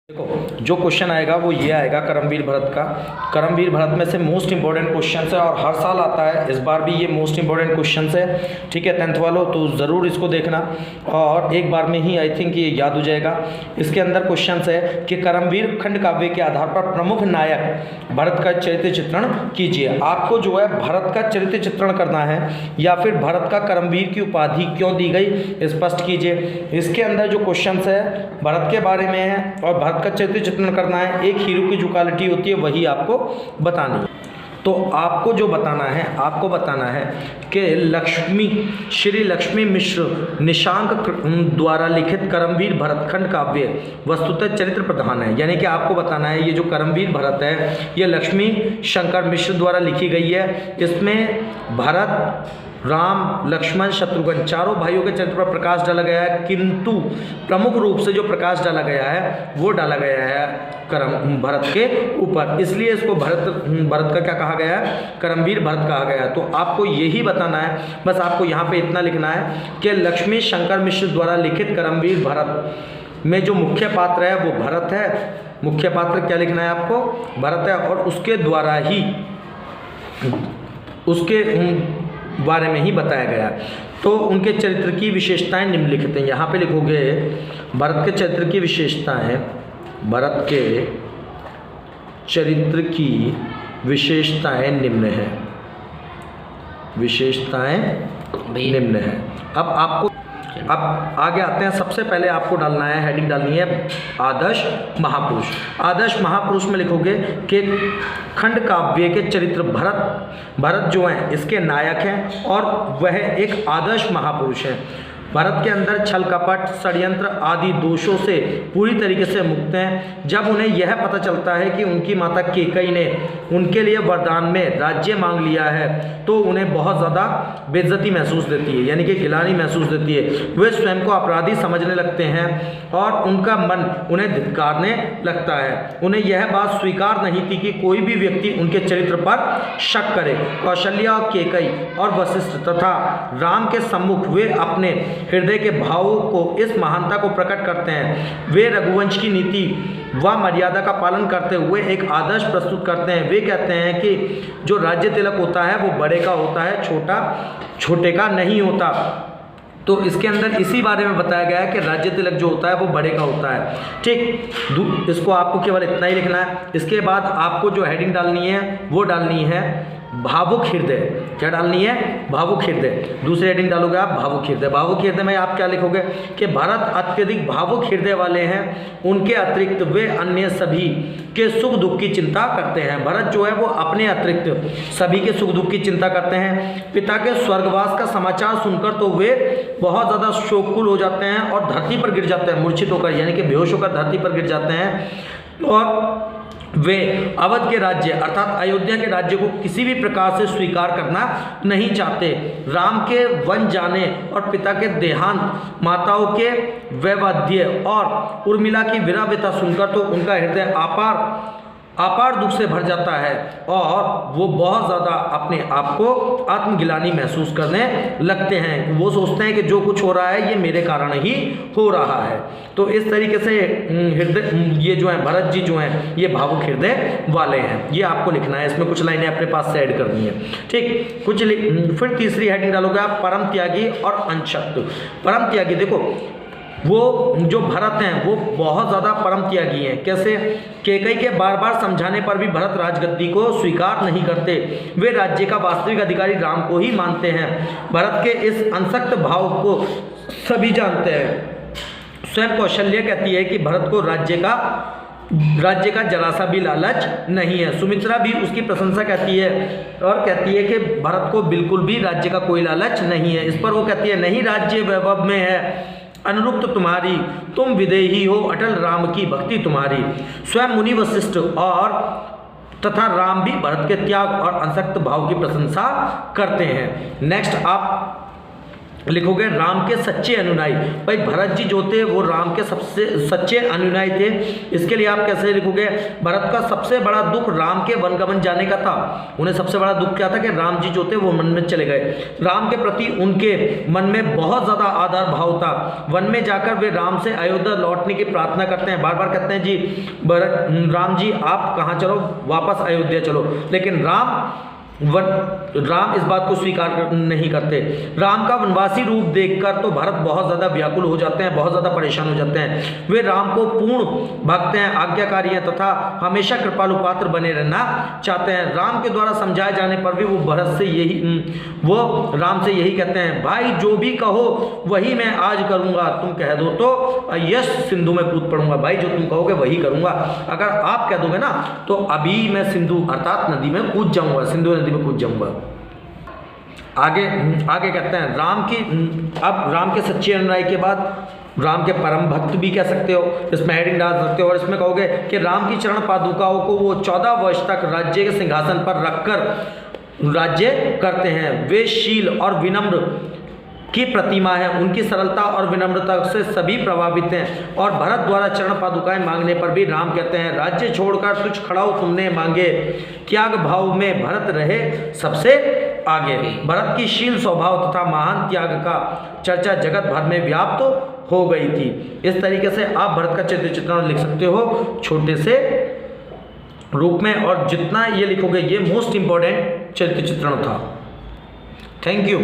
देखो जो क्वेश्चन आएगा वो ये आएगा करमवीर भरत का। करमवीर भरत में से मोस्ट इंपॉर्टेंट क्वेश्चन है और हर साल आता है, इस बार भी ये मोस्ट इंपॉर्टेंट क्वेश्चन है। ठीक है, 10th वालों तो ज़रूर इसको देखना और एक बार में ही आई थिंक ये याद हो जाएगा। इसके अंदर क्वेश्चन है कि करमवीर खंड काव्य के आधार पर प्रमुख नायक भरत का चरित्र चित्रण कीजिए। आपको जो है भरत का चरित्र चित्रण करना है या फिर भरत का करमवीर की उपाधि क्यों दी गई स्पष्ट कीजिए। इसके अंदर जो क्वेश्चन है भरत के बारे में है और भरत का चरित्र चित्रण करना है। एक हीरो की जो क्वालिटी होती है वही आपको बतानी है। तो आपको जो बताना है, आपको बताना है कि श्री लक्ष्मी मिश्र निशांक द्वारा लिखित करमवीर भरतखंड काव्य वस्तुतः चरित्र प्रधान है। यानी कि आपको बताना है ये जो करमवीर भरत है ये लक्ष्मी शंकर मिश्र द्वारा लिखी गई है। इसमें भरत, राम, लक्ष्मण, शत्रुघ्न चारों भाइयों के चरित्र पर प्रकाश डाला गया है, किंतु प्रमुख रूप से जो प्रकाश डाला गया है वो डाला गया है भरत के ऊपर, इसलिए इसको भरत का क्या कहा गया है, करमवीर भरत कहा गया है। तो आपको यही बताना है, बस आपको यहाँ पे इतना लिखना है कि लक्ष्मी शंकर मिश्र द्वारा लिखित करमवीर भरत में जो मुख्य पात्र है वो भरत है। मुख्य पात्र क्या लिखना है आपको, भरत है और उसके द्वारा ही उसके बारे में ही बताया गया। तो उनके चरित्र की विशेषताएं निम्नलिखित हैं। यहाँ पे लिखोगे भरत के चरित्र की विशेषताएं, भरत के चरित्र की विशेषताएं निम्न है, विशेषताएं निम्न है। अब आगे आते हैं। सबसे पहले आपको डालना है, हेडिंग डालनी है आदर्श महापुरुष। आदर्श महापुरुष में लिखोगे कि खंड काव्य के चरित्र भरत जो हैं इसके नायक हैं और वह एक आदर्श महापुरुष है। भरत के अंदर छल कपट षड्यंत्र आदि दोषों से पूरी तरीके से मुक्त हैं। जब उन्हें यह पता चलता है कि उनकी माता केकई ने उनके लिए वरदान में राज्य मांग लिया है तो उन्हें बहुत ज़्यादा बेइज्जती महसूस देती है, यानी कि गिलानी महसूस देती है। वे स्वयं को अपराधी समझने लगते हैं और उनका मन उन्हें धिक्कारने लगता है। उन्हें यह बात स्वीकार नहीं थी कि कोई भी व्यक्ति उनके चरित्र पर शक करे। कौशल्या और केकई और वशिष्ठ तथा राम के सम्मुख वे अपने हृदय के भावों को इस महानता को प्रकट करते हैं। वे रघुवंश की नीति व मर्यादा का पालन करते हुए एक आदर्श प्रस्तुत करते हैं। वे कहते हैं कि जो राज्य तिलक होता है वो बड़े का होता है, छोटे का नहीं होता। तो इसके अंदर इसी बारे में बताया गया है कि राज्य तिलक जो होता है वो बड़े का होता है। ठीक, इसको आपको केवल इतना ही लिखना है। इसके बाद आपको जो हेडिंग डालनी है वो डालनी है भावुक हृदय। क्या डालनी है, भावुक हृदय। दूसरी हेडिंग डालोगे आप भावुक हृदय। भावुक हृदय में आप क्या लिखोगे कि भरत अत्यधिक भावुक हृदय वाले हैं, उनके अतिरिक्त वे अन्य सभी के सुख दुख की चिंता करते हैं। भरत जो है वो अपने अतिरिक्त सभी के सुख दुख की चिंता करते हैं। पिता के स्वर्गवास का समाचार सुनकर तो वे बहुत ज़्यादा शोककुल हो जाते हैं और धरती पर गिर जाते हैं, मूर्छित होकर, यानी कि बेहोश होकर धरती पर गिर जाते हैं। और वे अवध के राज्य अर्थात अयोध्या के राज्य को किसी भी प्रकार से स्वीकार करना नहीं चाहते। राम के वन जाने और पिता के देहांत, माताओं के वैवाध्य और उर्मिला की विरह सुनकर तो उनका हृदय अपार दुख से भर जाता है और वो बहुत ज़्यादा अपने आप को आत्मगिलानी महसूस करने लगते हैं। वो सोचते हैं कि जो कुछ हो रहा है ये मेरे कारण ही हो रहा है। तो इस तरीके से हृदय ये जो है भरत जी जो हैं ये भावुक हृदय वाले हैं, ये आपको लिखना है। इसमें कुछ लाइनें अपने पास से ऐड करनी है। ठीक, फिर तीसरी हेडिंग डालोगे आप परम त्यागी और अंशक्त। परम त्यागी, देखो वो जो भरत हैं वो बहुत ज़्यादा परम त्यागी हैं। कैसे, केकई के बार बार समझाने पर भी भरत राजगद्दी को स्वीकार नहीं करते। वे राज्य का वास्तविक अधिकारी राम को ही मानते हैं। भरत के इस अंशक्त भाव को सभी जानते हैं। स्वयं कौशल्या कहती है कि भरत को राज्य का जरा सा भी लालच नहीं है। सुमित्रा भी उसकी प्रशंसा कहती है और कहती है कि भरत को बिल्कुल भी राज्य का कोई लालच नहीं है। इस पर वो कहती है, नहीं राज्य वैभव में है अनुरुक्त तुम्हारी, तुम विदेही हो अटल राम की भक्ति तुम्हारी। स्वयं मुनि वशिष्ठ और तथा राम भी भरत के त्याग और अंशक्त भाव की प्रशंसा करते हैं। नेक्स्ट आप लिखोगे राम के सच्चे अनुयायी। भाई भरत जी जो थे वो राम के सबसे सच्चे अनुयायी थे। इसके लिए आप कैसे लिखोगे, भरत का सबसे बड़ा दुख राम के वनगमन जाने का था। उन्हें सबसे बड़ा दुख क्या था कि राम जी जो थे वो वन में चले गए। राम के प्रति उनके मन में बहुत ज़्यादा आदर भाव था। वन में जाकर वे राम से अयोध्या लौटने की प्रार्थना करते हैं, बार बार कहते हैं जी राम जी आप कहाँ चलो, वापस अयोध्या चलो। लेकिन राम इस बात को स्वीकार नहीं करते। राम का वनवासी रूप देखकर तो भरत बहुत ज़्यादा व्याकुल हो जाते हैं, बहुत ज़्यादा परेशान हो जाते हैं। वे राम को पूर्ण भक्त हैं, आज्ञाकारी हैं तथा हमेशा कृपालु पात्र बने रहना चाहते हैं। राम के द्वारा समझाए जाने पर भी वो राम से यही कहते हैं, भाई जो भी कहो वही मैं आज करूँगा, तुम कह दो तो यश सिंधु में कूद पड़ूंगा। भाई जो तुम कहोगे वही करूँगा, अगर आप कह दोगे ना तो अभी मैं सिंधु अर्थात नदी में कूद जाऊँगा, सिंधु नदी में कूद जाऊंगा। आगे कहते हैं राम के सच्चे अनुयायी के बाद राम के परम भक्त भी कह सकते हो, इसमें हेडिंग डाल सकते हो। और इसमें कहोगे कि राम की चरण पादुकाओं को वो 14 वर्ष तक राज्य के सिंहासन पर रखकर राज्य करते हैं। वे शील और विनम्र की प्रतिमा है, उनकी सरलता और विनम्रता से सभी प्रभावित हैं। और भरत द्वारा चरण पादुकाएं मांगने पर भी राम कहते हैं, राज्य छोड़कर तुझ खड़ाऊ तुमने मांगे, त्याग भाव में भरत रहे सबसे आगे। भरत की शील स्वभाव तथा महान त्याग का चर्चा जगत भर में व्याप्त हो गई थी। इस तरीके से आप भरत का चरित्र चित्रण लिख सकते हो छोटे से रूप में, और जितना ये लिखोगे ये मोस्ट इंपॉर्टेंट चरित्र चित्रण था। Thank you.